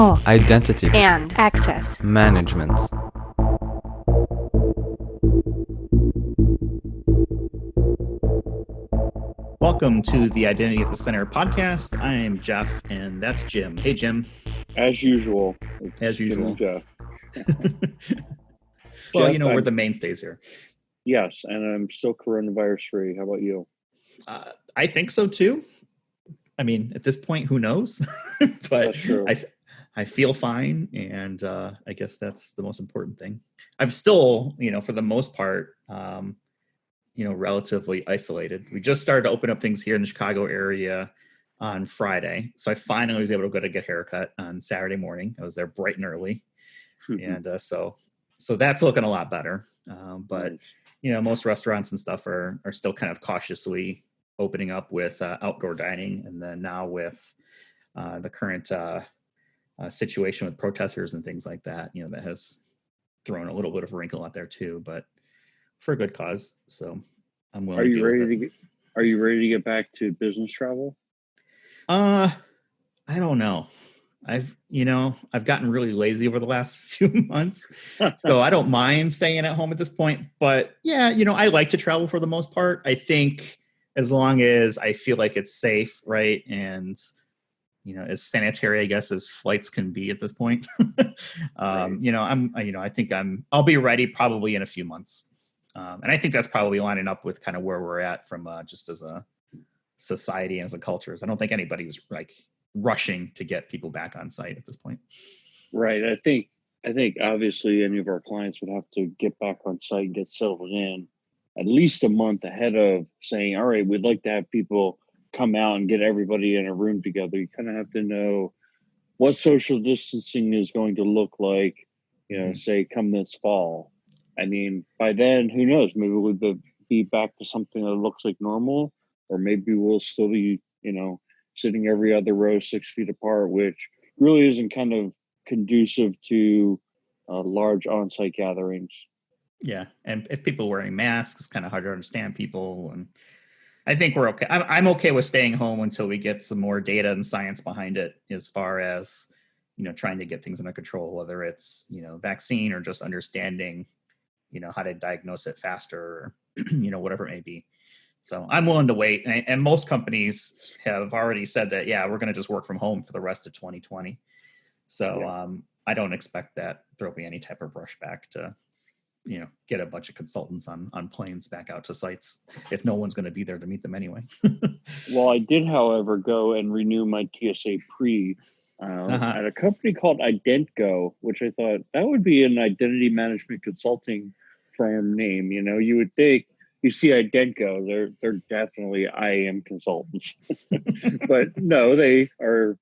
talk, identity, and access management. Welcome to the Identity at the Center podcast. I am Jeff, and that's Jim. Hey, Jim. As usual. As usual. Jeff. Well, Jeff, we're the mainstays here. Yes, and I'm still coronavirus free. How about you? I think so too. I mean, at this point, who knows? But That's true. I feel fine, and I guess that's the most important thing. I'm still, for the most part, relatively isolated. We just started to open up things here in the Chicago area on Friday, so I finally was able to go to get a haircut on Saturday morning. I was there bright and early, and so that's looking a lot better. But most restaurants and stuff are still kind of cautiously opening up with outdoor dining, and then now with the current situation with protesters and things like that, that has thrown a little bit of a wrinkle out there too, but for a good cause. So I'm willing. Are you ready to get back to business travel? I don't know. I've gotten really lazy over the last few months, so I don't mind staying at home at this point. But yeah, I like to travel for the most part. I think as long as I feel like it's safe, right, and as sanitary, I guess, as flights can be at this point. Right. I think I'll be ready probably in a few months, and I think that's probably lining up with kind of where we're at from just as a society and as a culture. I don't think anybody's like rushing to get people back on site at this point. Right. I think obviously any of our clients would have to get back on site and get settled in at least a month ahead of saying, all right, we'd like to have people come out and get everybody in a room together. You kind of have to know what social distancing is going to look like, say come this fall. I mean, by then, who knows? Maybe we'll be back to something that looks like normal, or maybe we'll still be, sitting every other row 6 feet apart, which really isn't kind of conducive to large on-site gatherings. Yeah, and if people are wearing masks, it's kind of hard to understand people, and I think we're okay. I'm okay with staying home until we get some more data and science behind it, as far as trying to get things under control, whether it's vaccine or just understanding how to diagnose it faster, or whatever it may be. So I'm willing to wait, and most companies have already said that we're going to just work from home for the rest of 2020. So I don't expect that there'll be any type of rush back to get a bunch of consultants on planes back out to sites if no one's going to be there to meet them anyway. Well, I did, however, go and renew my TSA pre at a company called Identgo, which I thought that would be an identity management consulting firm name. You would think, you see Identgo, they're definitely IAM consultants. But no, they are,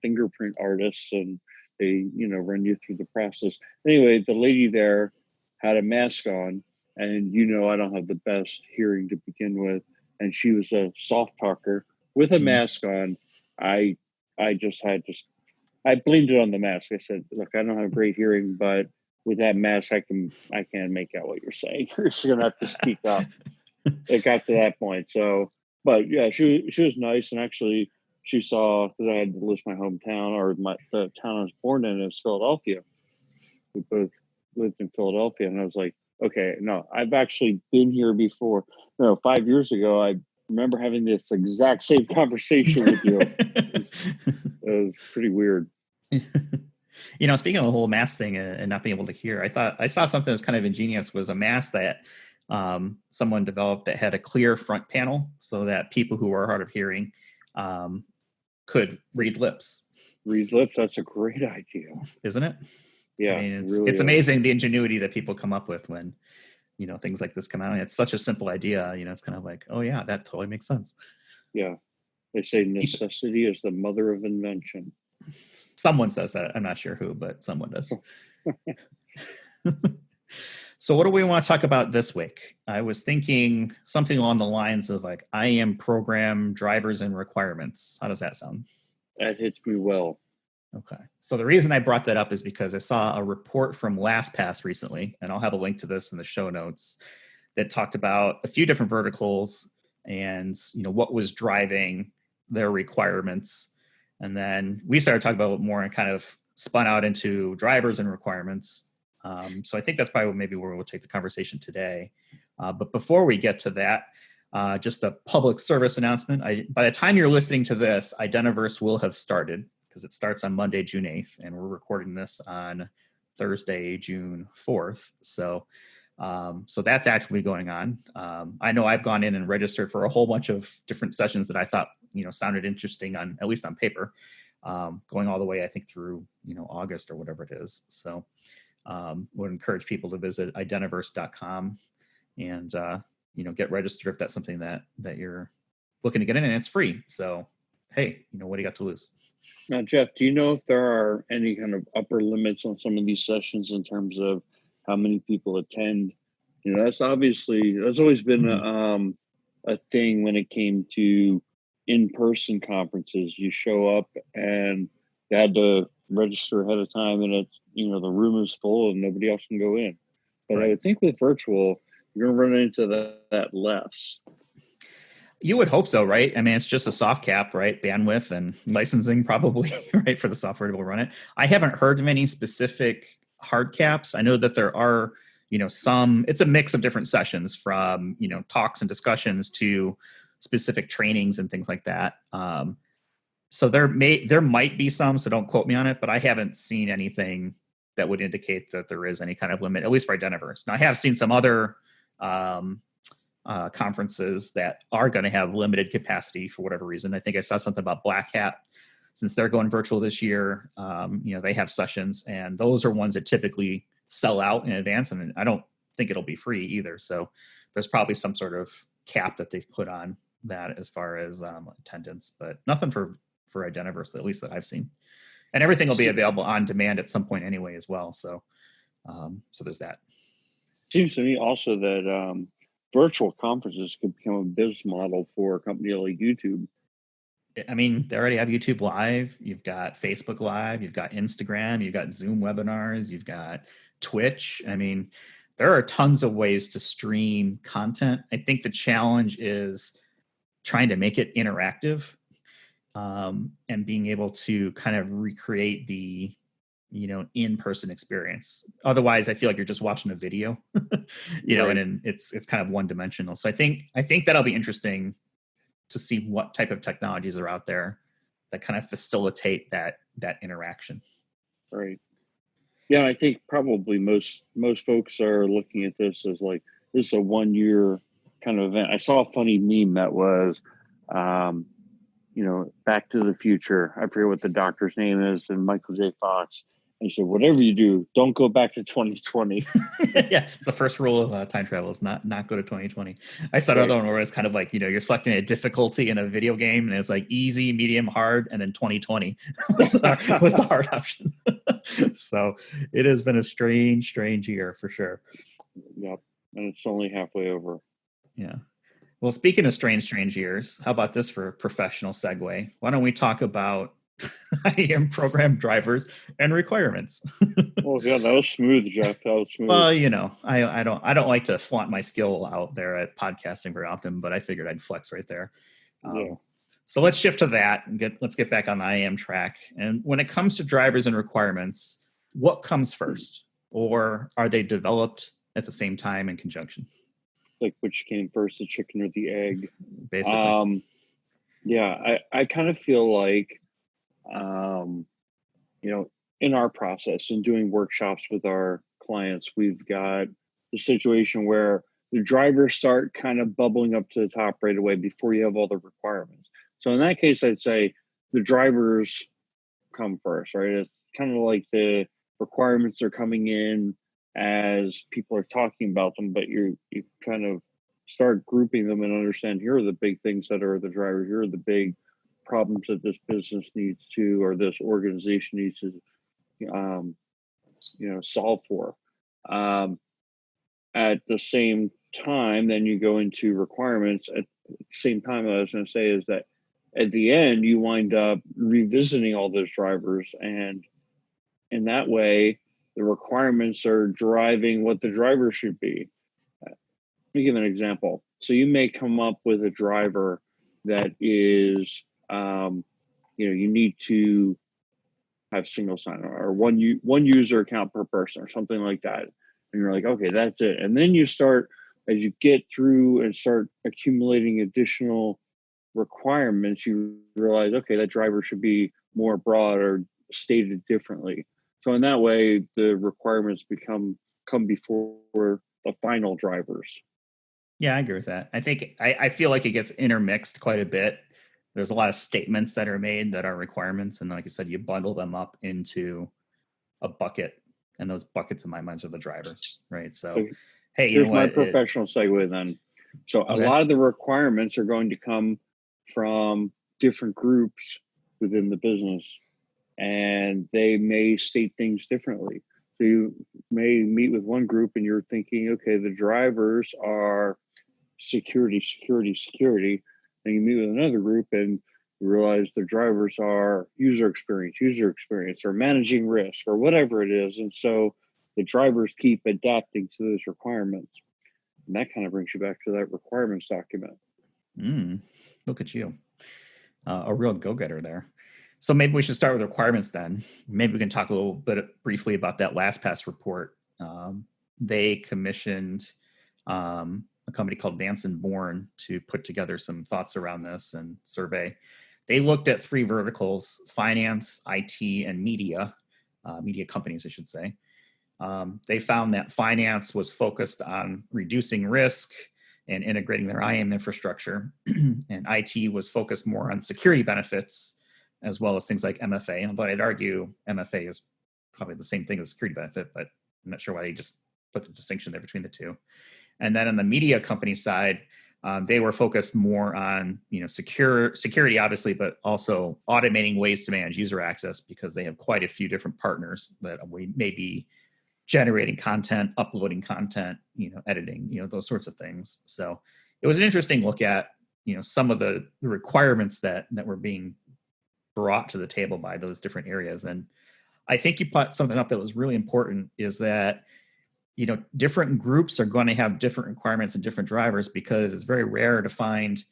fingerprint artists, and they, run you through the process. Anyway, the lady there had a mask on, and I don't have the best hearing to begin with, and she was a soft talker with a mask on. I blamed it on the mask. I said, look, I don't have great hearing, but with that mask, I can't make out what you're saying. You're just gonna have to speak up. It got to that point. So, but yeah, she was nice, and actually, she saw, because I had to list my hometown, or the town I was born in is Philadelphia. We both lived in Philadelphia, and I was like, okay, no, I've actually been here before. 5 years ago, I remember having this exact same conversation with you. It was pretty weird. Speaking of the whole mask thing and not being able to hear, I saw something that was kind of ingenious. Was a mask that someone developed that had a clear front panel, so that people who are hard of hearing could read lips. Read lips. That's a great idea, isn't it? Yeah, I mean, really it's amazing the ingenuity that people come up with when things like this come out. And it's such a simple idea. It's kind of like, oh yeah, that totally makes sense. Yeah, they say necessity is the mother of invention. Someone says that. I'm not sure who, but someone does. So what do we want to talk about this week? I was thinking something along the lines of like IAM Program Drivers and Requirements. How does that sound? That hits me well. Okay. So the reason I brought that up is because I saw a report from LastPass recently, and I'll have a link to this in the show notes, that talked about a few different verticals and what was driving their requirements. And then we started talking about it more in kind of spun out into drivers and requirements. So I think that's probably maybe where we'll take the conversation today. But before we get to that, just a public service announcement. By the time you're listening to this, Identiverse will have started because it starts on Monday, June 8th, and we're recording this on Thursday, June 4th. So that's actively going on. I know I've gone in and registered for a whole bunch of different sessions that I thought, sounded interesting at least on paper, going all the way, I think, through, August or whatever it is. So would encourage people to visit identiverse.com and, get registered if that's something that you're looking to get in, and it's free. So, hey, what do you got to lose? Now, Jeff, do you know if there are any kind of upper limits on some of these sessions in terms of how many people attend? That's always been a thing when it came to in-person conferences. You show up and you had to register ahead of time, and it's, the room is full and nobody else can go in. But right. I would think with virtual, you're going to run into that less. You would hope so, right? I mean, it's just a soft cap, right? Bandwidth and licensing probably, right, for the software to run it. I haven't heard of any specific hard caps. I know that there are, some, it's a mix of different sessions from, talks and discussions to specific trainings and things like that. So there might be some, so don't quote me on it, but I haven't seen anything that would indicate that there is any kind of limit, at least for Identiverse. Now, I have seen some other conferences that are going to have limited capacity for whatever reason. I think I saw something about Black Hat, since they're going virtual this year. They have sessions, and those are ones that typically sell out in advance, and I don't think it'll be free either. So there's probably some sort of cap that they've put on that as far as attendance, but nothing for Identiverse, at least that I've seen. And everything will be available on demand at some point anyway as well. So there's that. Seems to me also that virtual conferences could become a business model for a company like YouTube. I mean, they already have YouTube Live. You've got Facebook Live. You've got Instagram. You've got Zoom webinars. You've got Twitch. I mean, there are tons of ways to stream content. I think the challenge is trying to make it interactive, and being able to kind of recreate the in-person experience. Otherwise, I feel like you're just watching a video, right. And it's kind of one-dimensional. So I think that'll be interesting to see what type of technologies are out there that kind of facilitate that interaction. Right. Yeah, I think probably most folks are looking at this as like, this is a 1-year kind of event. I saw a funny meme that was, Back to the Future. I forget what the doctor's name is, and Michael J. Fox. And he said, whatever you do, don't go back to 2020. Yeah, it's the first rule of time travel is not go to 2020. I saw another one where it's kind of like, you're selecting a difficulty in a video game, and it's like easy, medium, hard, and then 2020 was the hard option. So it has been a strange year for sure. Yep, and it's only halfway over. Yeah. Well, speaking of strange years, how about this for a professional segue? Why don't we talk about IAM Program Drivers and Requirements? Well, yeah, that was smooth, Jeff. That was smooth. Well, I don't like to flaunt my skill out there at podcasting very often, but I figured I'd flex right there. Yeah. So let's shift to that and let's get back on the IAM track. And when it comes to drivers and requirements, what comes first, or are they developed at the same time in conjunction? Like which came first, the chicken or the egg? Basically. I kind of feel like, in our process in doing workshops with our clients, we've got the situation where the drivers start kind of bubbling up to the top right away before you have all the requirements. So in that case, I'd say the drivers come first, right? It's kind of like the requirements are coming in as people are talking about them, but you kind of start grouping them and understand, here are the big things that are the drivers, here are the big problems that this business needs to, or this organization needs to solve for. At the same time, then you go into requirements. At the same time, what I was going to say is that at the end, you wind up revisiting all those drivers, and in that way, the requirements are driving what the driver should be. Let me give an example. So you may come up with a driver that is, you need to Mm-hmm. have single sign-on, or one user account per person or something like that. And you're like, okay, that's it. And then you start, as you get through and start accumulating additional requirements, you realize, okay, that driver should be more broad or stated differently. So in that way, the requirements come before the final drivers. Yeah, I agree with that. I feel like it gets intermixed quite a bit. There's a lot of statements that are made that are requirements, and like I said, you bundle them up into a bucket, and those buckets in my mind are the drivers, right? So So, hey, you know here's my what? professional segue then. So a Okay. lot of the requirements are going to come from different groups within the business, and they may state things differently. So you may meet with one group and you're thinking, okay, the drivers are security, security, security. And you meet with another group and you realize the drivers are user experience, or managing risk, or whatever it is. And so the drivers keep adapting to those requirements. And that kind of brings you back to that requirements document. Look at you, a real go-getter there. So maybe we should start with requirements then. Maybe we can talk a little bit briefly about that LastPass report. They commissioned a company called Vance and Bourne to put together some thoughts around this and survey. They looked at three verticals: finance, IT, and media, media companies, I should say. They found that finance was focused on reducing risk and integrating their IAM infrastructure, and IT was focused more on security benefits, as well as things like MFA. But I'd argue MFA is probably the same thing as security benefit, but I'm not sure why they just put the distinction there between the two. And then on the media company side, they were focused more on security, obviously, but also automating ways to manage user access, because they have quite a few different partners that we may be generating content, uploading content, editing, those sorts of things. So it was an interesting look at, some of the requirements that were being brought to the table by those different areas. And I think you put something up that was really important, is that, different groups are going to have different requirements and different drivers, because it's very rare to find,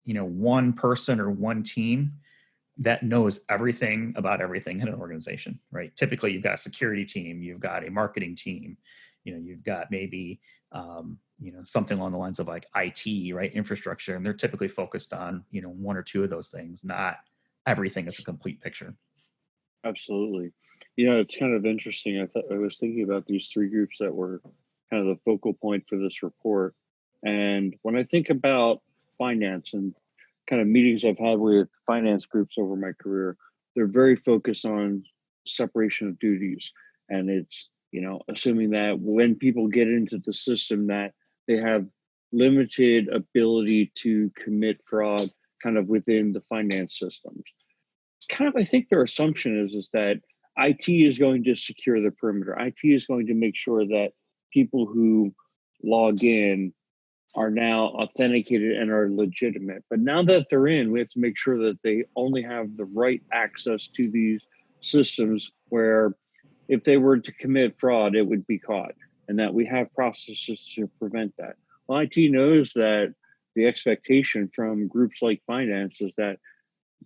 one person or one team that knows everything about everything in an organization, right? Typically, you've got a security team, you've got a marketing team, you've got maybe, something along the lines of like IT, right? Infrastructure, and they're typically focused on, one or two of those things, not everything as a complete picture. Absolutely. It's kind of interesting. I was thinking about these three groups that were kind of the focal point for this report. And when I think about finance and kind of meetings I've had with finance groups over my career, they're very focused on separation of duties. And it's, assuming that when people get into the system, that they have limited ability to commit fraud kind of within the finance systems. Kind of, I think their assumption is that IT is going to secure the perimeter. IT is going to make sure that people who log in are now authenticated and are legitimate. But now that they're in, we have to make sure that they only have the right access to these systems, where if they were to commit fraud, it would be caught, and that we have processes to prevent that. Well, IT knows that the expectation from groups like finance is that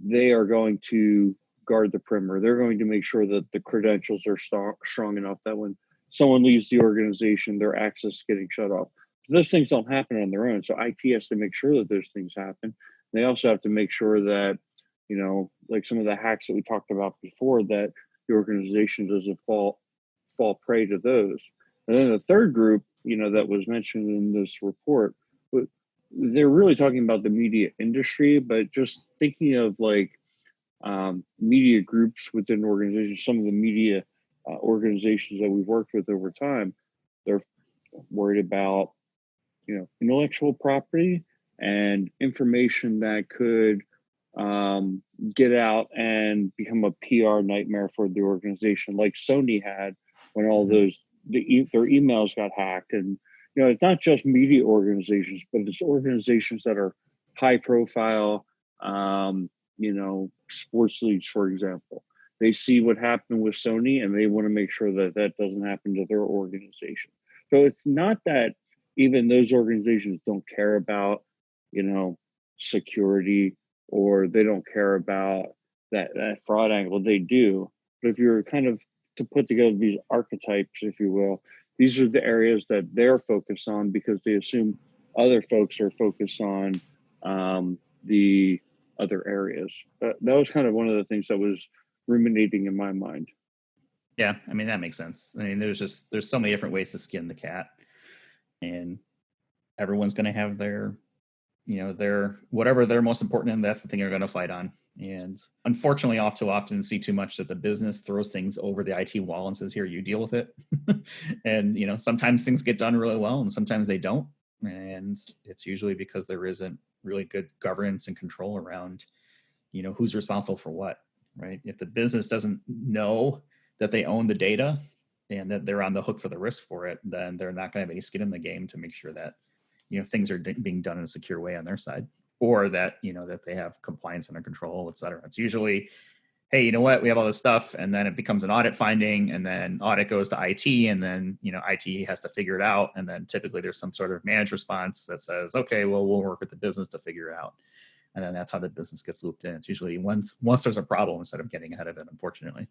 they are going to guard the perimeter. They're going to make sure that the credentials are strong enough that when someone leaves the organization, their access is getting shut off. Those things don't happen on their own. So IT has to make sure that those things happen. They also have to make sure that, like some of the hacks that we talked about before, that the organization doesn't fall prey to those. And then the third group, that was mentioned in this report, they're really talking about the media industry, but just thinking of like media groups within organizations, some of the media organizations that we've worked with over time, they're worried about, intellectual property and information that could get out and become a PR nightmare for the organization, like Sony had when all those their emails got hacked. And it's not just media organizations, but it's organizations that are high profile. Sports leagues, for example, they see what happened with Sony and they want to make sure that that doesn't happen to their organization. So it's not that even those organizations don't care about, security, or they don't care about that fraud angle. They do, But if you're kind of to put together these archetypes, if you will, these are the areas that they're focused on because they assume other folks are focused on the other areas. That was kind of one of the things that was ruminating in my mind. Yeah, I mean that makes sense. I mean, there's so many different ways to skin the cat, and everyone's going to have their, their whatever they're most important in. That's the thing they're going to fight on. And unfortunately, all too often, see too much that the business throws things over the IT wall and says, "Here, you deal with it." And sometimes things get done really well, and sometimes they don't. And it's usually because there isn't really good governance and control around, who's responsible for what. Right? If the business doesn't know that they own the data and that they're on the hook for the risk for it, then they're not going to have any skin in the game to make sure that things are being done in a secure way on their side, or that that they have compliance under control, et cetera. It's usually, hey, you know what, we have all this stuff, and then it becomes an audit finding, and then audit goes to IT, and then IT has to figure it out, and then typically there's some sort of managed response that says, okay, well, we'll work with the business to figure it out. And then that's how the business gets looped in. It's usually once there's a problem instead of getting ahead of it, unfortunately.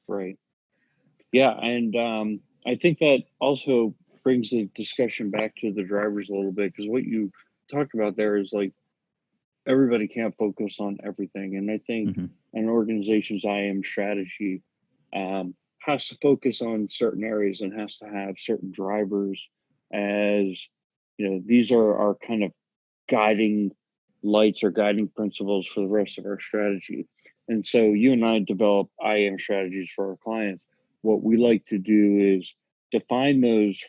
Right. Yeah, and I think that also brings the discussion back to the drivers a little bit, because what you talked about there is like everybody can't focus on everything, and I think an organization's IAM strategy has to focus on certain areas and has to have certain drivers as these are our kind of guiding lights or guiding principles for the rest of our strategy. And so you and I develop IAM strategies for our clients. What we like to do is define those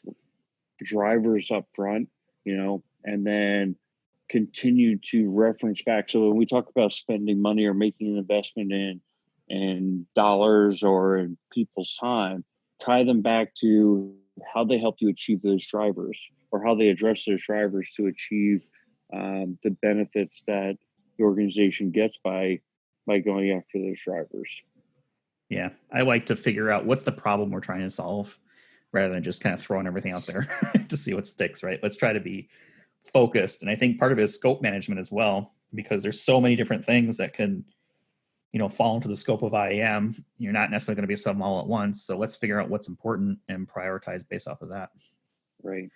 drivers up front, and then continue to reference back. So when we talk about spending money or making an investment in dollars or in people's time, tie them back to how they help you achieve those drivers, or how they address those drivers to achieve the benefits that the organization gets by going after those drivers. Yeah, I like to figure out what's the problem we're trying to solve, rather than just kind of throwing everything out there to see what sticks. Right? Let's try to be focused, and I think part of it is scope management as well, because there's so many different things that can fall into the scope of IAM. You're not necessarily going to be some all at once, so let's figure out what's important and prioritize based off of that. Right.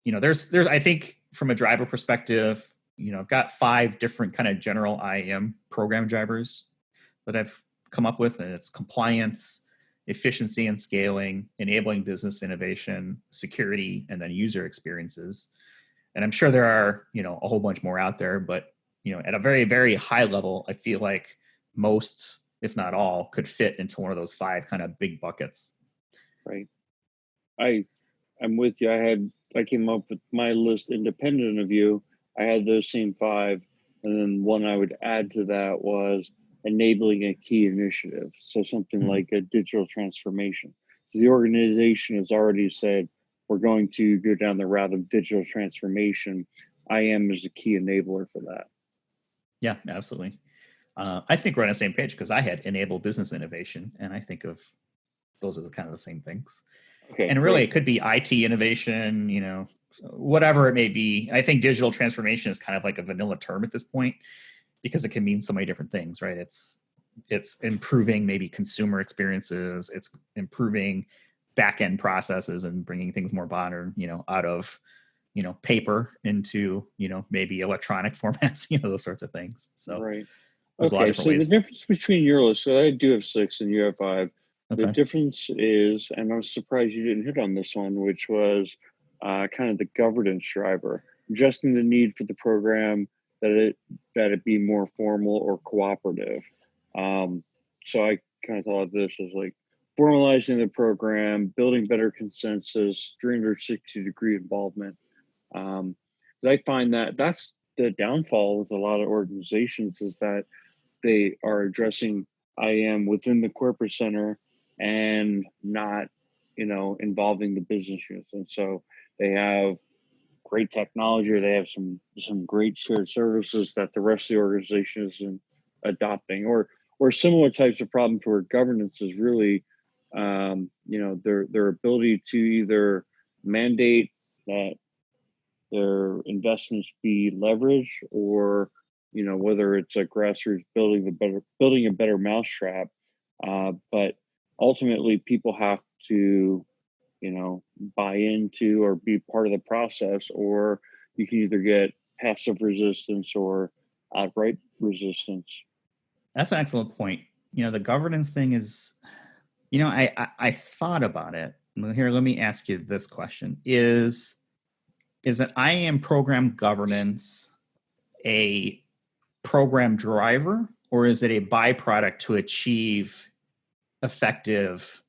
There's I think from a driver perspective, I've got 5 different kind of general IAM program drivers that I've come up with, and it's compliance, efficiency and scaling, enabling business innovation, security, and then user experiences. And I'm sure there are, a whole bunch more out there, but, at a very, very high level, I feel like most, if not all, could fit into one of those 5 kind of big buckets. Right. I'm with you. I came up with my list independent of you. I had those same 5. And then one I would add to that was enabling a key initiative. So something like a digital transformation. So the organization has already said, we're going to go down the route of digital transformation. IAM is a key enabler for that. Yeah, absolutely. I think we're on the same page, because I had enable business innovation, and I think of those are kind of the same things. Okay, and really, It could be IT innovation, whatever it may be. I think digital transformation is kind of like a vanilla term at this point, because it can mean so many different things, right? It's improving maybe consumer experiences. It's improving back-end processes and bringing things more modern, out of, paper into, maybe electronic formats, those sorts of things. So right. there's a lot of different So ways. the difference between your list, so I do have 6 and you have 5. The Okay. difference is, and I was surprised you didn't hit on this one, which was kind of the governance driver, adjusting the need for the program that it be more formal or cooperative. So I kind of thought of this as like formalizing the program, building better consensus, 360-degree involvement. I find that that's the downfall with a lot of organizations, is that they are addressing IAM within the corporate center and not, involving the business units. And so they have great technology, or they have some great shared services that the rest of the organization isn't adopting, or similar types of problems where governance is really, their ability to either mandate that their investments be leveraged, or whether it's a grassroots building a better mousetrap, But ultimately, people have to, buy into or be part of the process, or you can either get passive resistance or outright resistance. That's an excellent point. The governance thing is, I thought about it. Here, let me ask you this question: Is an IAM program governance a program driver, or is it a byproduct to achieve effective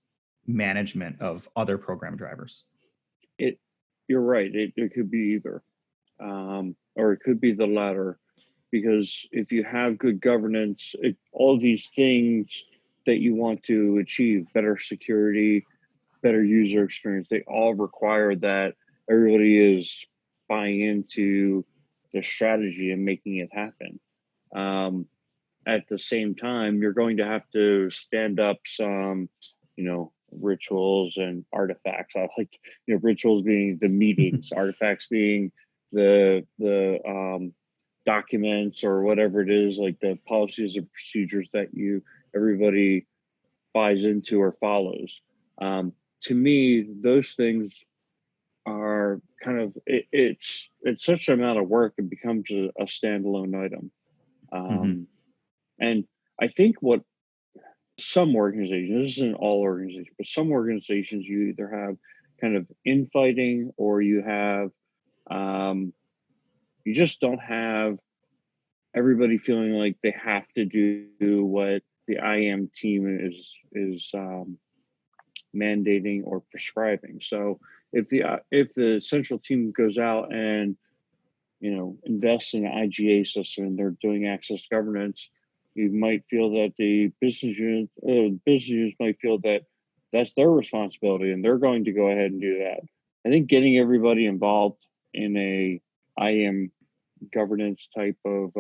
management of other program drivers? You're right. It could be either, or it could be the latter. Because if you have good governance, all these things that you want to achieve, better security, better user experience, they all require that everybody is buying into the strategy and making it happen. At the same time, you're going to have to stand up some, rituals and artifacts. I like, rituals being the meetings, artifacts being the documents or whatever it is, like the policies and procedures that everybody buys into or follows. To me, those things are kind of it's such an amount of work, it becomes a standalone item. And I think what some organizations, this isn't all organizations, but some organizations, you either have kind of infighting, or you have you just don't have everybody feeling like they have to do what the IAM team is mandating or prescribing. So if the central team goes out and invests in an IGA system and they're doing access governance, you might feel that the business units might feel that that's their responsibility and they're going to go ahead and do that. I think getting everybody involved in a IAM governance type of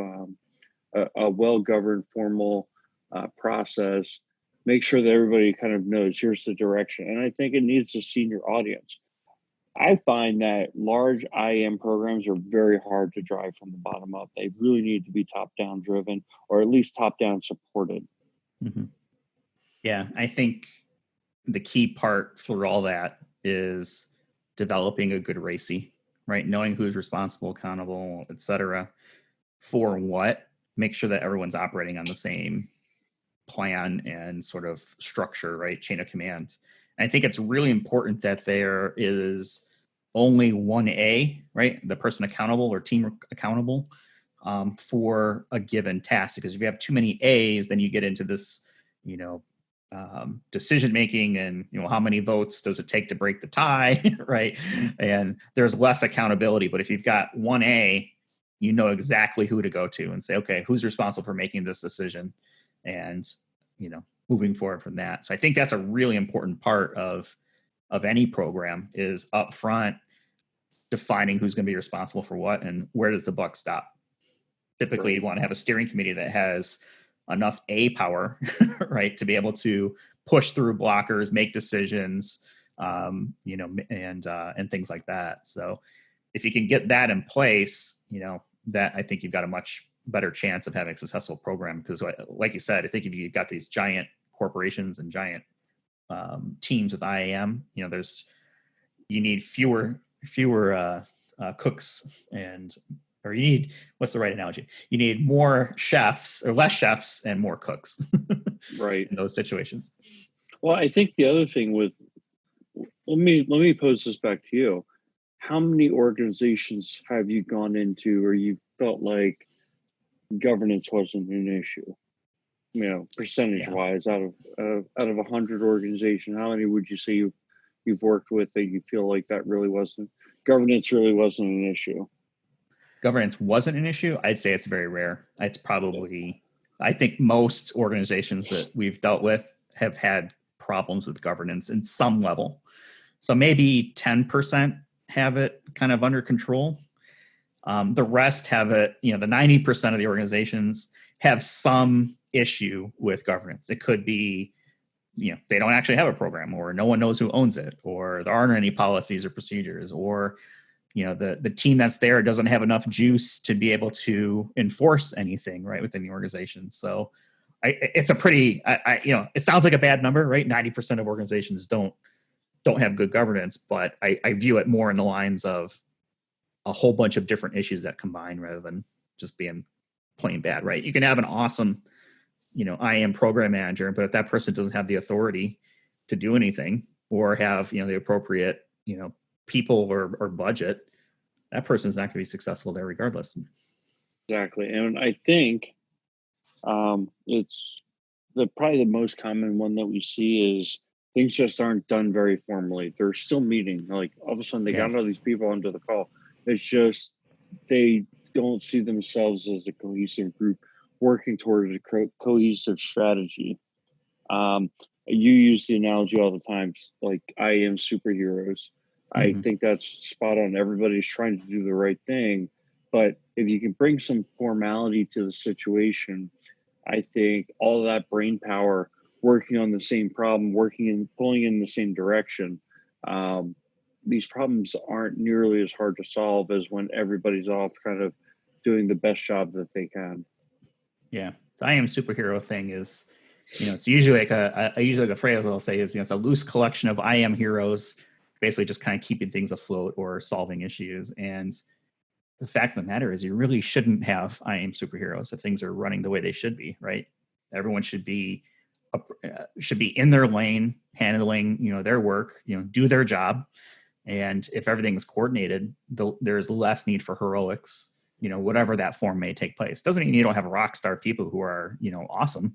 a well-governed formal process, make sure that everybody kind of knows here's the direction. And I think it needs a senior audience. I find that large IAM programs are very hard to drive from the bottom up. They really need to be top-down driven, or at least top-down supported. Mm-hmm. Yeah, I think the key part through all that is developing a good RACI, right? Knowing who's responsible, accountable, et cetera, for what. Make sure that everyone's operating on the same plan and sort of structure, right? Chain of command. And I think it's really important that there is only one A, right? The person accountable or team accountable for a given task. Because if you have too many A's, then you get into this, decision making, and how many votes does it take to break the tie, right? And there's less accountability. But if you've got one A, you know exactly who to go to and say, okay, who's responsible for making this decision, and moving forward from that. So I think that's a really important part of any program, is up front defining who's going to be responsible for what and where does the buck stop. Typically, right. You want to have a steering committee that has enough A power, right, to be able to push through blockers, make decisions, and things like that. So if you can get that in place, that I think you've got a much better chance of having a successful program. Because like you said, I think if you've got these giant corporations and giant teams with IAM, you need fewer cooks, or you need, what's the right analogy? You need more chefs, or less chefs and more cooks. Right. In those situations. Well, I think the other thing let me pose this back to you. How many organizations have you gone into where you felt like governance wasn't an issue? Percentage wise, out of 100 organizations, how many would you say you've worked with that you feel like governance really wasn't an issue? Governance wasn't an issue. I'd say it's very rare. It's probably, I think most organizations that we've dealt with have had problems with governance in some level. So maybe 10% have it kind of under control. The rest have it, the 90% of the organizations have some issue with governance. It could be, they don't actually have a program, or no one knows who owns it, or there aren't any policies or procedures, or, the team that's there doesn't have enough juice to be able to enforce anything right within the organization. So it's a pretty, it sounds like a bad number, right? 90% of organizations don't have good governance, but I view it more in the lines of a whole bunch of different issues that combine rather than just being plain bad, right? You can have an awesome, IAM program manager, but if that person doesn't have the authority to do anything or have, the appropriate, people or budget, that person's not going to be successful there regardless. Exactly. And I think it's probably the most common one that we see is things just aren't done very formally. They're still meeting. Like all of a sudden they got all these people onto the call. It's just they don't see themselves as a cohesive group working towards a cohesive strategy. You use the analogy all the time, like IAM superheroes. I think that's spot on. Everybody's trying to do the right thing, but if you can bring some formality to the situation, I think all of that brain power working on the same problem, working and pulling in the same direction, these problems aren't nearly as hard to solve as when everybody's off kind of doing the best job that they can. Yeah, the I am superhero thing is, it's usually like the phrase I'll say is, it's a loose collection of I am heroes, basically just kind of keeping things afloat or solving issues. And the fact of the matter is, you really shouldn't have I am superheroes if things are running the way they should be, right? Everyone should be in their lane, handling, their work, do their job. And if everything is coordinated, there's less need for heroics, whatever that form may take place. Doesn't mean you don't have rock star people who are, awesome.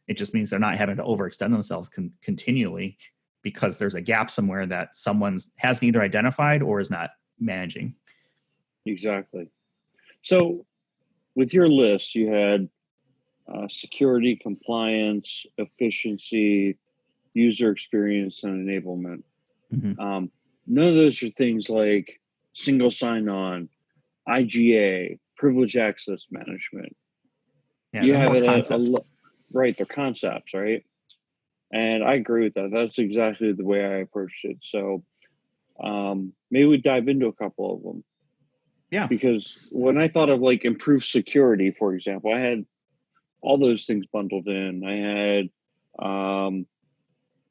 It just means they're not having to overextend themselves continually because there's a gap somewhere that someone hasn't either identified or is not managing. Exactly. So with your list, you had security, compliance, efficiency, user experience, and enablement. None of those are things like single sign-on, IGA, privilege access management. Yeah, you have more it concepts. Right, they're concepts, right? And I agree with that. That's exactly the way I approached it. So maybe we dive into a couple of them. Yeah. Because when I thought of like improved security, for example, I had all those things bundled in. I had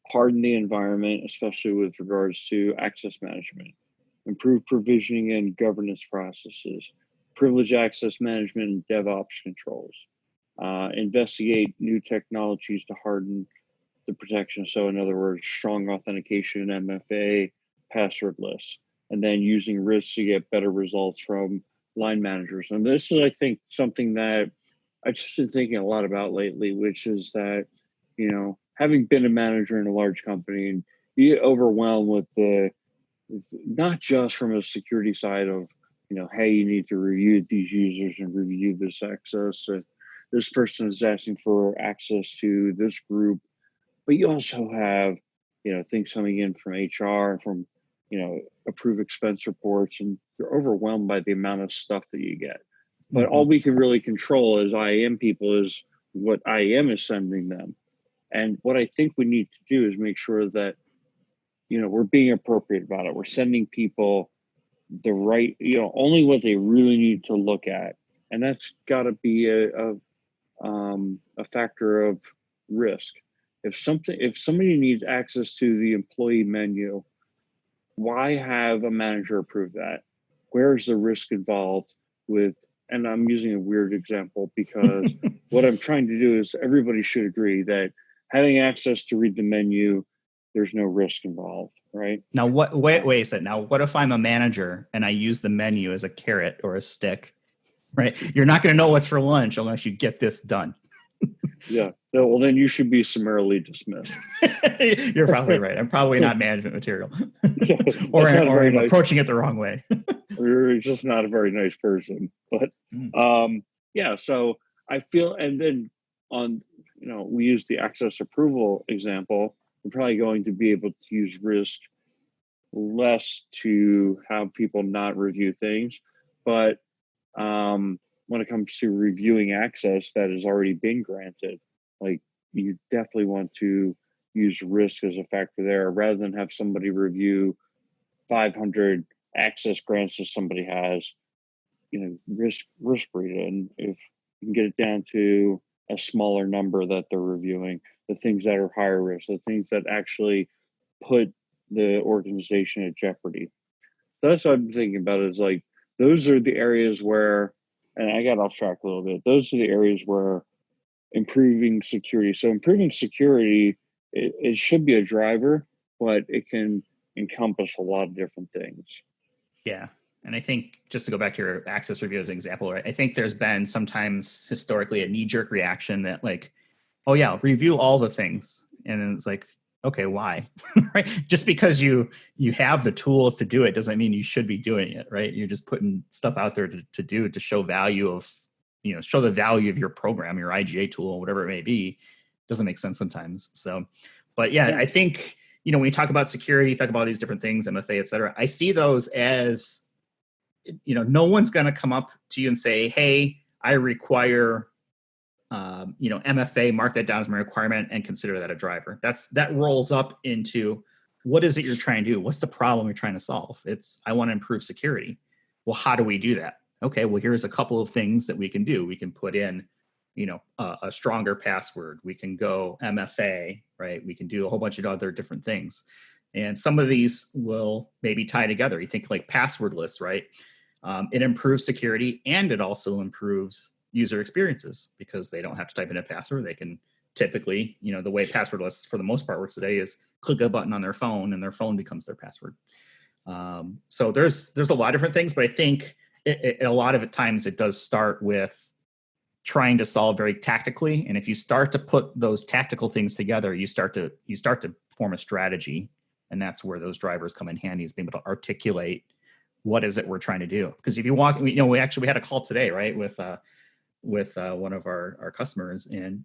harden the environment, especially with regards to access management, improve provisioning and governance processes, privilege access management and DevOps controls, investigate new technologies to harden the protection. So in other words, strong authentication, MFA, passwordless, and then using risks to get better results from line managers. And this is, I think, something that I've just been thinking a lot about lately, which is that, having been a manager in a large company, and you get overwhelmed with not just from a security side of, hey, you need to review these users and review this access. This person is asking for access to this group, but you also have, things coming in from HR, from, approve expense reports, and you're overwhelmed by the amount of stuff that you get. But all we can really control as IAM people is what IAM is sending them. And what I think we need to do is make sure that, we're being appropriate about it. We're sending people the right, only what they really need to look at. And that's got to be a factor of risk. If somebody needs access to the employee menu, why have a manager approve that? Where's the risk involved with, and I'm using a weird example because what I'm trying to do is everybody should agree that having access to read the menu, there's no risk involved, right? Now, wait a second. Now, what if I'm a manager and I use the menu as a carrot or a stick, right? You're not going to know what's for lunch unless you get this done. Yeah. Well, then you should be summarily dismissed. You're probably right. I'm probably not management material, Yeah, or I'm approaching it the wrong way. Or you're just not a very nice person. But yeah. So I feel, and then on, we use the access approval example. We're probably going to be able to use risk less to have people not review things, but when it comes to reviewing access that has already been granted, like you definitely want to use risk as a factor there rather than have somebody review 500 access grants that somebody has. Risk read it. And if you can get it down to a smaller number that they're reviewing, the things that are higher risk, the things that actually put the organization at jeopardy. So that's what I'm thinking about, is like, those are the areas where, and I got off track a little bit, those are the areas where improving security. So improving security, it should be a driver, but it can encompass a lot of different things. Yeah. And I think, just to go back to your access review as an example, right? I think there's been sometimes historically a knee-jerk reaction that, like, oh yeah, review all the things. And then it's like, okay, why? Right? Just because you have the tools to do it doesn't mean you should be doing it, right? You're just putting stuff out there to do, to show value of, show the value of your program, your IGA tool, whatever it may be. Doesn't make sense sometimes. So, but yeah, I think, when you talk about security, talk about these different things, MFA, et cetera, I see those as, no one's going to come up to you and say, hey, I require, MFA, mark that down as my requirement and consider that a driver. That rolls up into, what is it you're trying to do? What's the problem you're trying to solve? It's, I want to improve security. Well, how do we do that? Okay, well, here's a couple of things that we can do. We can put in, a stronger password. We can go MFA, right? We can do a whole bunch of other different things. And some of these will maybe tie together. You think like passwordless, right? It improves security, and it also improves user experiences because they don't have to type in a password. They can typically, the way passwordless for the most part works today is click a button on their phone and their phone becomes their password. So there's a lot of different things, but I think a lot of times it does start with trying to solve very tactically. And if you start to put those tactical things together, you start to form a strategy. And that's where those drivers come in handy, is being able to articulate what is it we're trying to do. Because if you walk, we had a call today, right, with one of our customers, and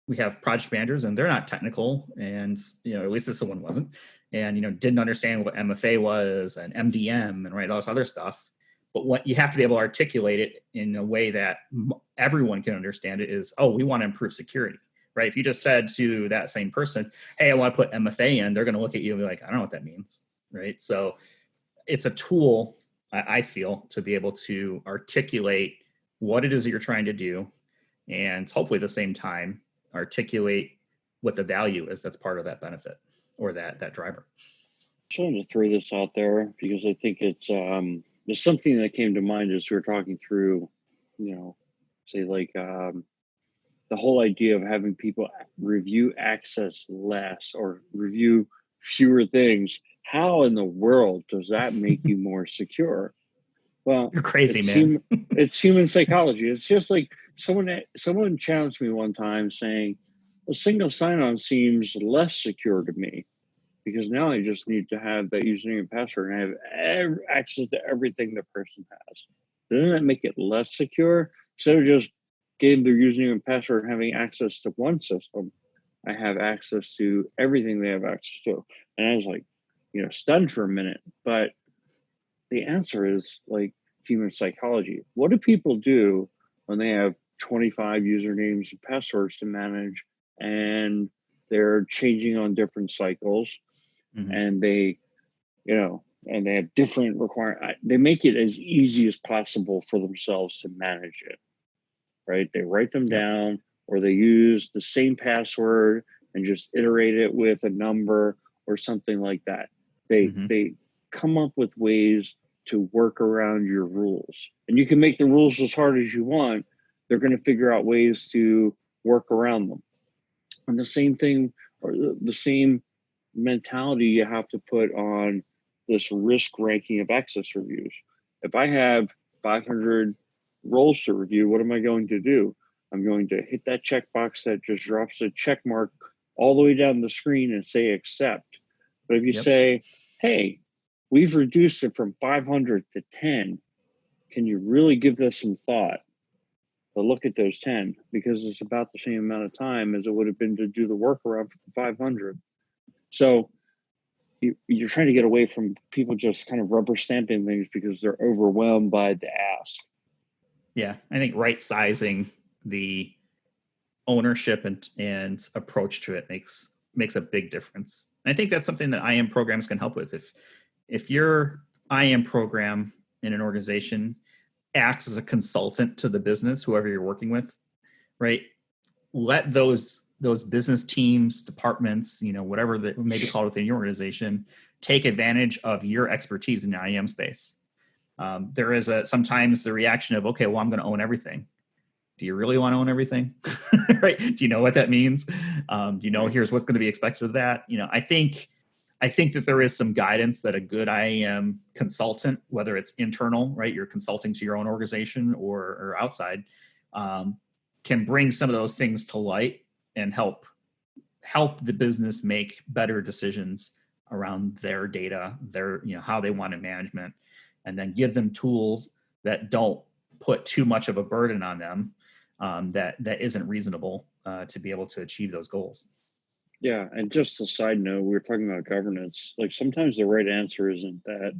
we have project managers, and they're not technical, and at least this one wasn't, and didn't understand what MFA was and MDM and all this other stuff. But what you have to be able to articulate it in a way that everyone can understand it is, oh, we want to improve security, right? If you just said to that same person, hey, I want to put MFA in, they're going to look at you and be like, I don't know what that means, right? So it's a tool, I feel, to be able to articulate what it is that you're trying to do, and hopefully at the same time articulate what the value is that's part of that benefit or that driver. I'm trying to throw this out there because I think it's there's something that came to mind as we were talking through, say like the whole idea of having people review access less or review fewer things. How in the world does that make you more secure? Well, you're crazy, man. It's human psychology. It's just like someone challenged me one time saying, a single sign-on seems less secure to me, because now I just need to have that username and password and I have access to everything the person has. Doesn't that make it less secure? Instead of just getting their username and password and having access to one system, I have access to everything they have access to. And I was like, stunned for a minute. But the answer is like human psychology. What do people do when they have 25 usernames and passwords to manage, and they're changing on different cycles, and they, and they have different requirements? They make it as easy as possible for themselves to manage it, right? They write them down, or they use the same password and just iterate it with a number or something like that. They come up with ways to work around your rules, and you can make the rules as hard as you want. They're going to figure out ways to work around them. And the same thing, or the same mentality you have to put on this risk ranking of access reviews. If I have 500 roles to review, what am I going to do? I'm going to hit that checkbox that just drops a check mark all the way down the screen and say accept. But if you say, hey, we've reduced it from 500 to 10, can you really give this some thought? But look at those 10, because it's about the same amount of time as it would have been to do the workaround for 500. So you're trying to get away from people just kind of rubber stamping things because they're overwhelmed by the ask. Yeah, I think right sizing the ownership and approach to it makes a big difference. And I think that's something that IAM programs can help with. If your IAM program in an organization acts as a consultant to the business, whoever you're working with, right? Let those business teams, departments, whatever that may be called within your organization, take advantage of your expertise in the IAM space. There is sometimes the reaction of, okay, well, I'm going to own everything. Do you really want to own everything? Right? Do you know what that means? Do you know here's what's going to be expected of that? I think that there is some guidance that a good IAM consultant, whether it's internal, right, you're consulting to your own organization or outside, can bring some of those things to light and help the business make better decisions around their data, their how they want it management, and then give them tools that don't put too much of a burden on them that isn't reasonable to be able to achieve those goals. Yeah, and just a side note, we were talking about governance. Like sometimes the right answer isn't that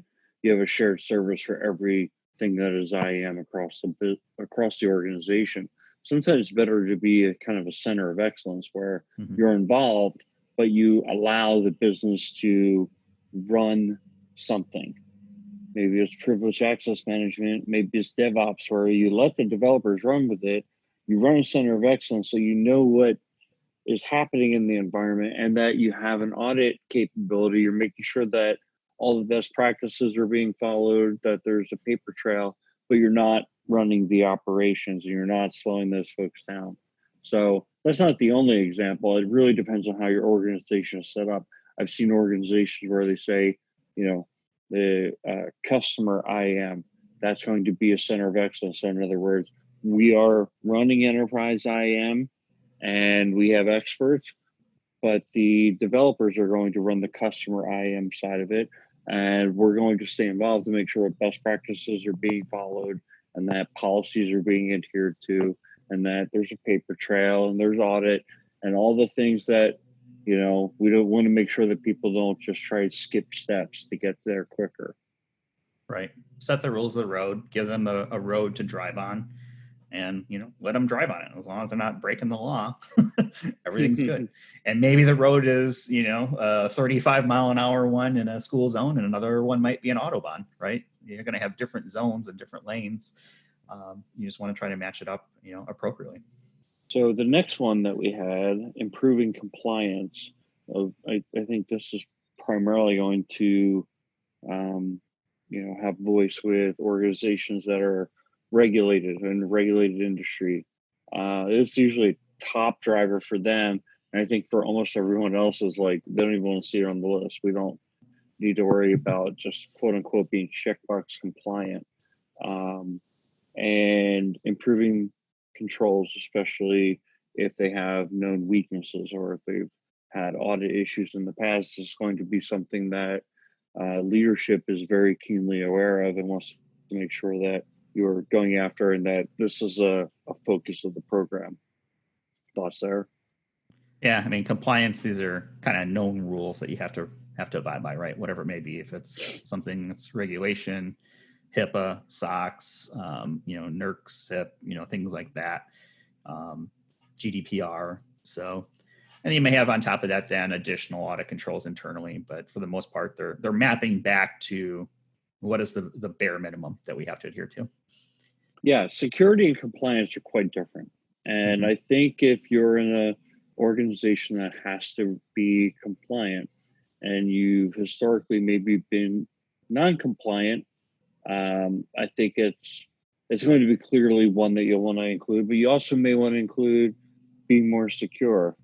you have a shared service for everything that is IAM across the organization. Sometimes it's better to be a kind of a center of excellence where you're involved, but you allow the business to run something. Maybe it's privileged access management, maybe it's DevOps, where you let the developers run with it. You run a center of excellence so you know what is happening in the environment and that you have an audit capability. You're making sure that all the best practices are being followed, that there's a paper trail, but you're not running the operations and you're not slowing those folks down. So that's not the only example. It really depends on how your organization is set up. I've seen organizations where they say, the customer IAM, that's going to be a center of excellence. So in other words, we are running enterprise IAM and we have experts, but the developers are going to run the customer IAM side of it. And we're going to stay involved to make sure that best practices are being followed and that policies are being adhered to and that there's a paper trail and there's audit and all the things that, we don't want to make sure that people don't just try to skip steps to get there quicker. Right. Set the rules of the road, give them a road to drive on, and let them drive on it. As long as they're not breaking the law, everything's good. And maybe the road is a 35-mile-an-hour one in a school zone and another one might be an autobahn, right? You're going to have different zones and different lanes. You just want to try to match it up appropriately. So the next one that we had, improving compliance, I think this is primarily going to have voice with organizations that are regulated in the regulated industry. It's usually a top driver for them. And I think for almost everyone else is like, they don't even want to see it on the list. We don't need to worry about just quote unquote being checkbox compliant. And improving controls, especially if they have known weaknesses or if they've had audit issues in the past, is going to be something that leadership is very keenly aware of and wants to make sure that you're going after and that this is a focus of the program. Thoughts there? Yeah, I mean, compliance, these are kind of known rules that you have to abide by, right? Whatever it may be. If it's something that's regulation, HIPAA, SOX, NERC, SIP, things like that, GDPR. So, and you may have on top of that then additional audit controls internally, but for the most part, they're mapping back to what is the bare minimum that we have to adhere to. Yeah, security and compliance are quite different. And I think if you're in an organization that has to be compliant and you've historically maybe been non-compliant, I think it's going to be clearly one that you'll want to include, but you also may want to include being more secure.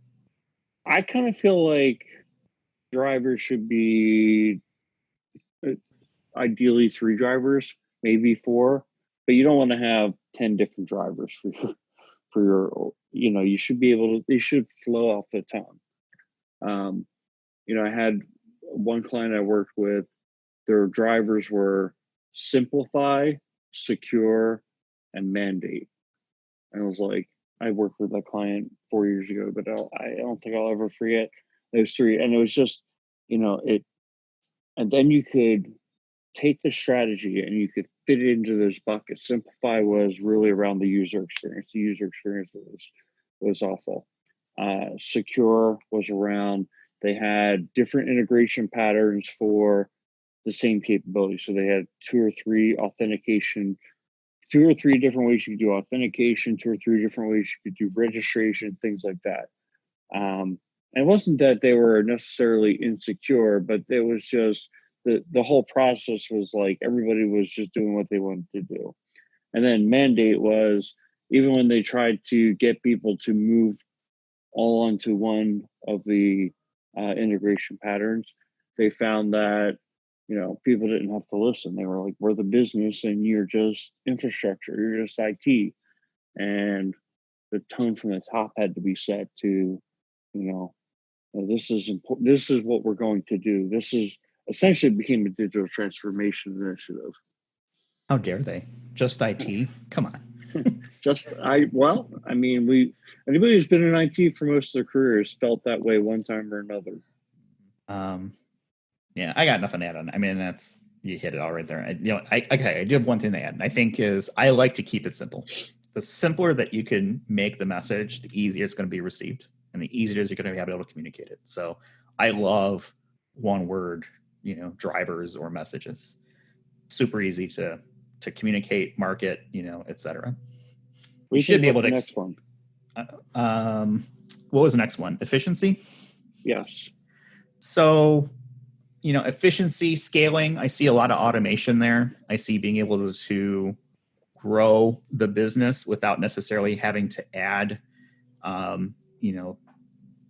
I kind of feel like drivers should be ideally 3 drivers, maybe 4, but you don't want to have 10 different drivers for your, you should be able to, they should flow off the tongue. I had one client I worked with, their drivers were simplify, secure, and mandate. And I was like, I worked with that client 4 years ago, but I don't think I'll ever forget those 3. And it was just, and then you could take the strategy and you could fit it into those buckets. Simplify was really around the user experience. The user experience was awful. Secure was around, they had different integration patterns for the same capability. So they had 2 or 3 authentication two or three different ways you could do authentication, two or three different ways you could do registration, things like that. And it wasn't that they were necessarily insecure, but it was just the whole process was like everybody was just doing what they wanted to do. And then mandate was, even when they tried to get people to move all onto one of the integration patterns, they found that, you know, people didn't have to listen. They were like, we're the business and you're just infrastructure, you're just IT. And the tone from the top had to be set to, you know, this is important. This is what we're going to do. This is essentially became a digital transformation initiative. How dare they? Just IT? Come on. I mean, anybody who's been in IT for most of their career has felt that way one time or another. Yeah, I got nothing to add on. I mean, you hit it all right there. I do have one thing to add, and I think is I like to keep it simple. The simpler that you can make the message, the easier it's going to be received, and the easier you're going to be able to communicate it. So I love one word, drivers or messages. Super easy to communicate, market, etc. You should be able to. Next one. What was the next one? Efficiency? Yes. So, efficiency, scaling, I see a lot of automation there. I see being able to grow the business without necessarily having to add,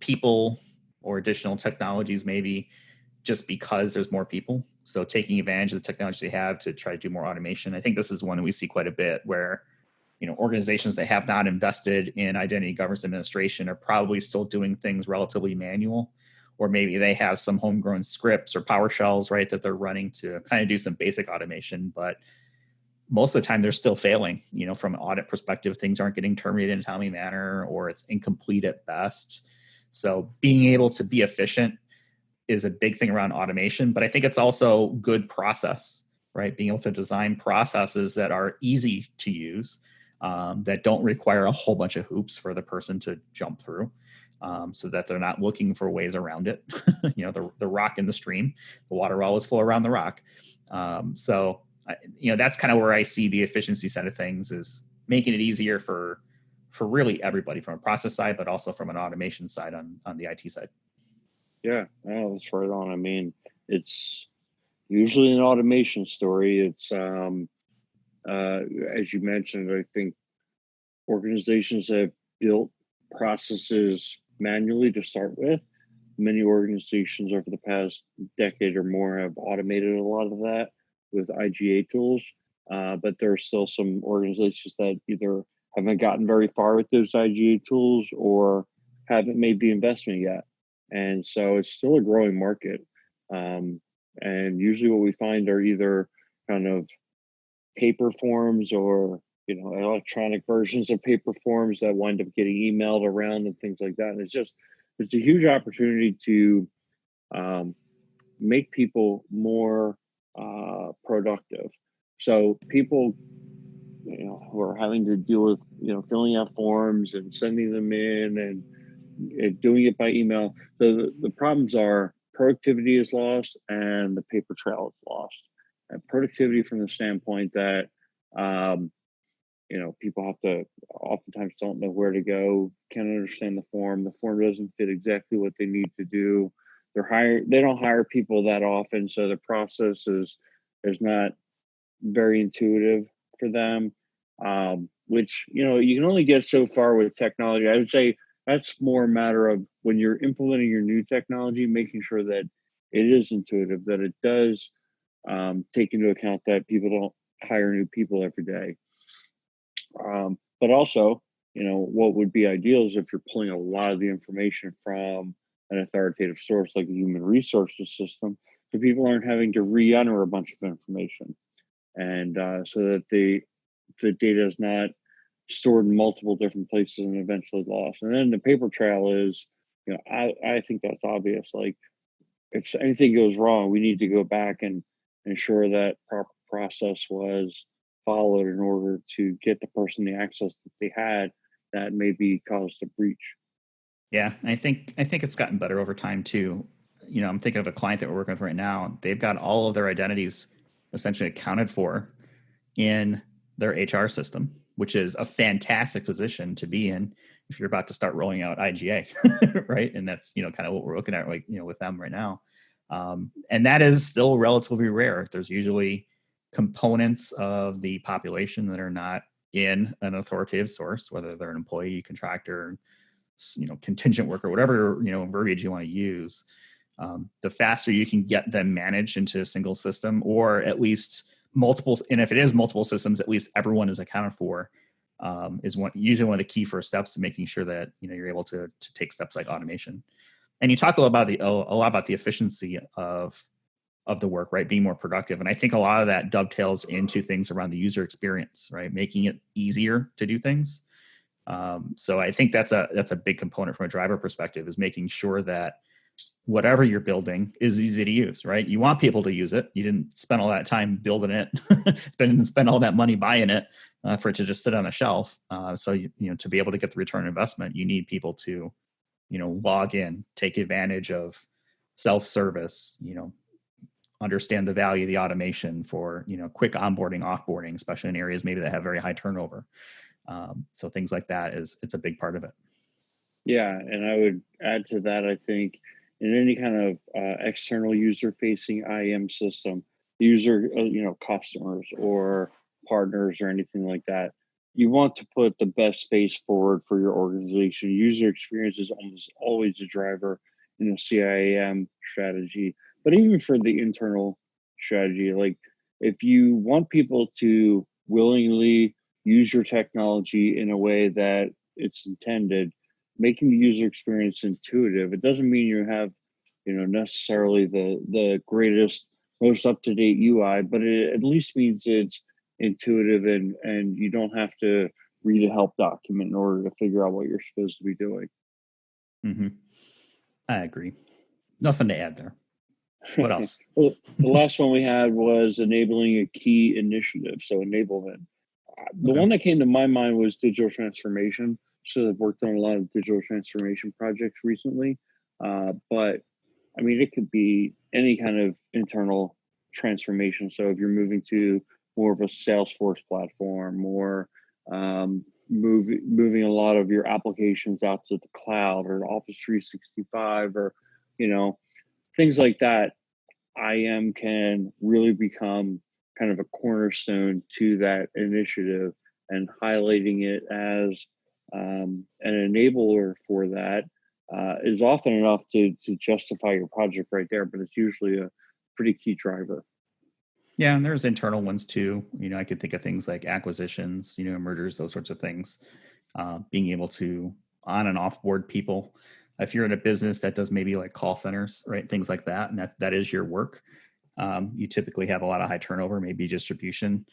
people or additional technologies, maybe just because there's more people. So taking advantage of the technology they have to try to do more automation. I think this is one that we see quite a bit where, organizations that have not invested in identity governance administration are probably still doing things relatively manual, or maybe they have some homegrown scripts or PowerShells, right, that they're running to kind of do some basic automation. But most of the time they're still failing, from an audit perspective, things aren't getting terminated in a timely manner, or it's incomplete at best. So being able to be efficient is a big thing around automation, but I think it's also good process, right? Being able to design processes that are easy to use, that don't require a whole bunch of hoops for the person to jump through, so that they're not looking for ways around it. The rock in the stream, the water will always flow around the rock. That's kind of where I see the efficiency side of things, is making it easier for really everybody, from a process side, but also from an automation side on the IT side. Yeah, that's right on. I mean, it's usually an automation story. It's as you mentioned, I think organizations have built processes manually to start with. Many organizations over the past decade or more have automated a lot of that with IGA tools, but there are still some organizations that either haven't gotten very far with those IGA tools or haven't made the investment yet. And so it's still a growing market. And usually what we find are either kind of paper forms or, electronic versions of paper forms that wind up getting emailed around and things like that. And it's a huge opportunity to make people more productive. So people, who are having to deal with, filling out forms and sending them in and doing it by email. The problems are productivity is lost and the paper trail is lost. And productivity from the standpoint that, people have to oftentimes don't know where to go, can't understand the form doesn't fit exactly what they need to do. They don't hire people that often, so the process is not very intuitive for them, which you can only get so far with technology. I would say that's more a matter of when you're implementing your new technology, making sure that it is intuitive, that it does take into account that people don't hire new people every day. But also, what would be ideal is if you're pulling a lot of the information from an authoritative source like a human resources system, so people aren't having to re-enter a bunch of information, and so that the data is not stored in multiple different places and eventually lost. And then the paper trail is, I think that's obvious. Like, if anything goes wrong, we need to go back and ensure that proper process was followed in order to get the person the access that they had that maybe caused a breach. Yeah, I think it's gotten better over time too. I'm thinking of a client that we're working with right now. They've got all of their identities essentially accounted for in their HR system, which is a fantastic position to be in if you're about to start rolling out IGA, right? And that's, kind of what we're looking at, like, with them right now. And that is still relatively rare. There's usually components of the population that are not in an authoritative source, whether they're an employee, contractor, contingent worker, whatever, verbiage you want to use. The faster you can get them managed into a single system, or at least multiple, and if it is multiple systems, at least everyone is accounted for, is usually one of the key first steps to making sure that you're able to take steps like automation. And you talk a lot about the efficiency of the work, right? Being more productive, and I think a lot of that dovetails into things around the user experience, right? Making it easier to do things. So I think that's a big component from a driver perspective, is making sure that whatever you're building is easy to use, right? You want people to use it. You didn't spend all that time building it, spend all that money buying it for it to just sit on a shelf. So to be able to get the return on investment, you need people to, log in, take advantage of self-service, understand the value of the automation for, quick onboarding, offboarding, especially in areas maybe that have very high turnover. So things like that it's a big part of it. Yeah, and I would add to that, I think in any kind of external user-facing IAM system, user, customers or partners or anything like that, you want to put the best face forward for your organization. User experience is almost always a driver in a CIAM strategy, but even for the internal strategy, like if you want people to willingly use your technology in a way that it's intended, making the user experience intuitive. It doesn't mean you have, necessarily the greatest, most up-to-date UI, but it at least means it's intuitive and you don't have to read a help document in order to figure out what you're supposed to be doing. Mm-hmm. I agree. Nothing to add there. What else? Well, the last one we had was enabling a key initiative. So enablement. The one that came to my mind was digital transformation. So I've worked on a lot of digital transformation projects recently. But I mean, it could be any kind of internal transformation. So if you're moving to more of a Salesforce platform, or moving a lot of your applications out to the cloud or Office 365, or things like that, IAM can really become kind of a cornerstone to that initiative, and highlighting it as an enabler for that is often enough to justify your project right there, but it's usually a pretty key driver. Yeah, and there's internal ones too. I could think of things like acquisitions, mergers, those sorts of things. Being able to on and offboard people. If you're in a business that does maybe like call centers, right, things like that, and that is your work, you typically have a lot of high turnover, maybe distribution,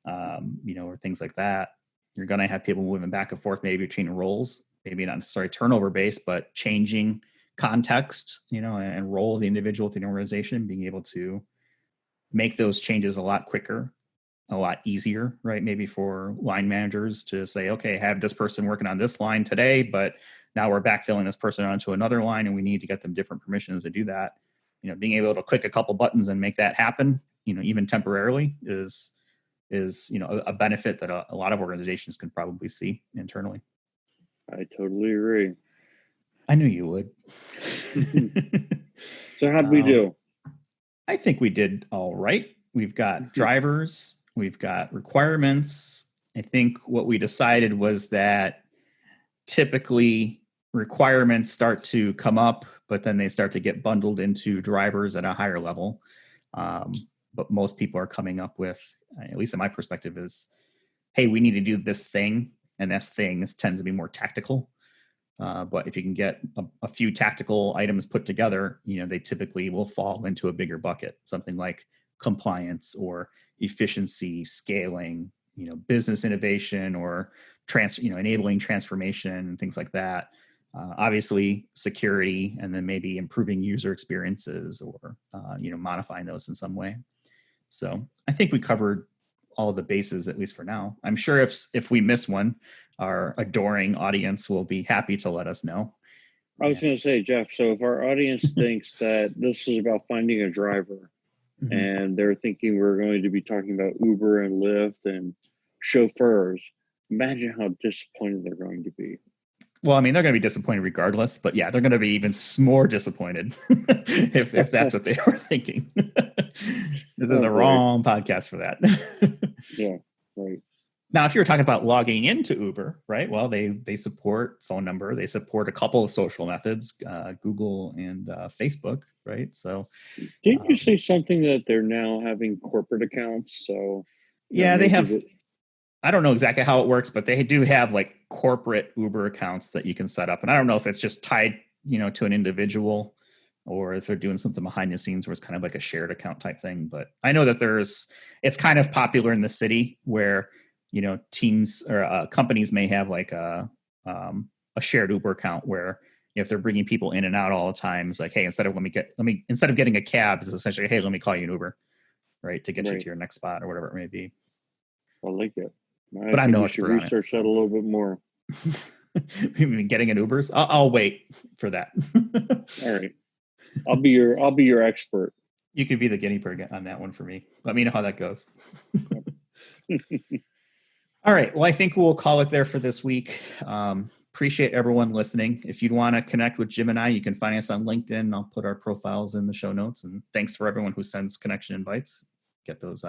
or things like that. You're going to have people moving back and forth, maybe between roles, maybe not necessarily turnover based, but changing context, and role of the individual within the organization, being able to make those changes a lot quicker, a lot easier, right? Maybe for line managers to say, okay, have this person working on this line today, but now we're backfilling this person onto another line and we need to get them different permissions to do that. Being able to click a couple buttons and make that happen, even temporarily is a benefit that a lot of organizations can probably see internally. I totally agree. I knew you would. So how'd we do? I think we did all right. We've got drivers, we've got requirements. I think what we decided was that typically requirements start to come up, but then they start to get bundled into drivers at a higher level. But most people are coming up with, at least in my perspective, is, hey, we need to do this thing. And this thing tends to be more tactical. But if you can get a few tactical items put together, they typically will fall into a bigger bucket, something like compliance or efficiency, scaling, business innovation, or enabling transformation and things like that. Obviously security, and then maybe improving user experiences, or modifying those in some way. So I think we covered all of the bases, at least for now. I'm sure if we miss one, our adoring audience will be happy to let us know. I was going to say, Jeff, so if our audience thinks that this is about finding a driver, and they're thinking we're going to be talking about Uber and Lyft and chauffeurs, imagine how disappointed they're going to be. Well, I mean, they're going to be disappointed regardless, but yeah, they're going to be even more disappointed if that's what they were thinking. This is the wrong podcast for that. Yeah, right. Now, if you're talking about logging into Uber, right? Well, they support phone number. They support a couple of social methods, Google and Facebook, right? So, didn't you say something that they're now having corporate accounts? So, yeah, they have. I don't know exactly how it works, but they do have like corporate Uber accounts that you can set up. And I don't know if it's just tied, to an individual or if they're doing something behind the scenes where it's kind of like a shared account type thing. But I know that it's kind of popular in the city where, teams or companies may have like a shared Uber account where if they're bringing people in and out all the time, it's like, hey, instead of getting a cab, it's essentially, hey, let me call you an Uber, right, to get you to your next spot or whatever it may be. I like it. But I'm no expert on it. Research that a little bit more. Getting an Ubers? I'll wait for that. All right, I'll be your expert. You could be the guinea pig on that one for me. Let me know how that goes. All right. Well, I think we'll call it there for this week. Appreciate everyone listening. If you'd want to connect with Jim and I, you can find us on LinkedIn. I'll put our profiles in the show notes. And thanks for everyone who sends connection invites. Get those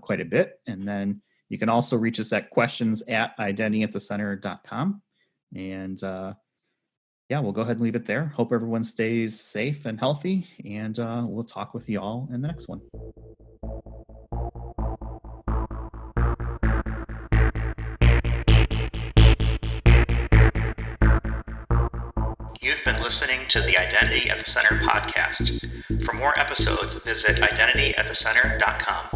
quite a bit. And then you can also reach us at questions@identityatthecenter.com. And we'll go ahead and leave it there. Hope everyone stays safe and healthy. And we'll talk with you all in the next one. You've been listening to the Identity at the Center podcast. For more episodes, visit identityatthecenter.com.